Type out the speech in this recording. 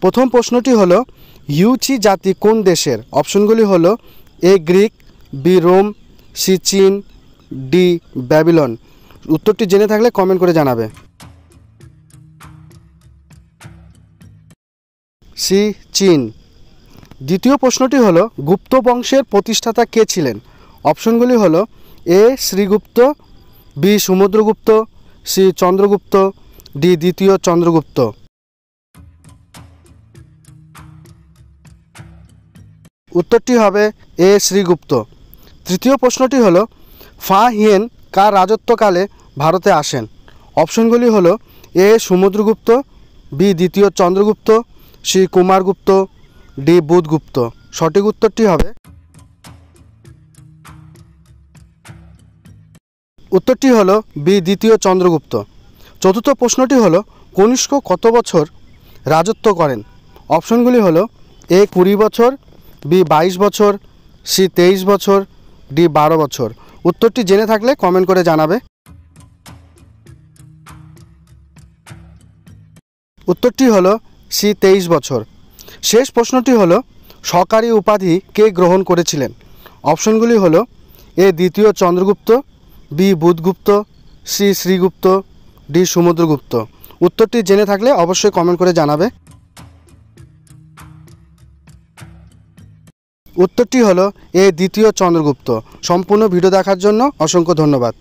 প্রথম প্রশ্নটি হলো ইউচি জাতি কোন দেশের? অপশনগুলি হলো এ গ্রিক, বি রোম, সি চীন, ডি ব্যাবিলন। উত্তরটি জেনে থাকলে কমেন্ট করে জানাবে। সি চীন। দ্বিতীয় প্রশ্নটি হলো গুপ্ত বংশের প্রতিষ্ঠাতা কে ছিলেন? অপশনগুলি হলো A Srigupta, B Samudragupta, C Chandragupta, D দ্বিতীয় চন্দ্রগুপ্ত। উত্তরটি হবে এ শ্রীগুপ্ত। তৃতীয় প্রশ্নটি হলো ফা হিয়েন কার রাজত্বকালে ভারতে আসেন? অপশনগুলি হলো এ সমুদ্রগুপ্ত, বি দ্বিতীয় চন্দ্রগুপ্ত, সি কুমারগুপ্ত, ডি বুধগুপ্ত। সঠিক উত্তরটি হবে উত্তরটি হলো বি দ্বিতীয় চন্দ্রগুপ্ত। চতুর্থ প্রশ্নটি হলো কনিষ্ক কত বছর রাজত্ব করেন? অপশনগুলি হলো এ 20 বছর, বি 22 বছর, সি 23 বছর, ডি 12 বছর। উত্তরটি জেনে থাকলে কমেন্ট করে জানাবে। উত্তরটি হলো সি 23 বছর। শেষ প্রশ্নটি হলো সরকারি উপাধি কে গ্রহণ করেছিলেন? অপশনগুলি হলো এ দ্বিতীয় Chandragupta, B Budhagupta, C Srigupta, D Samudragupta. উত্তরটি জেনে থাকলে অবশ্যই কমেন্ট করে জানাবে। উত্তরটি হলো এ দ্বিতীয় চন্দ্রগুপ্ত। সম্পূর্ণ ভিডিও দেখার জন্য অসংখ্য ধন্যবাদ।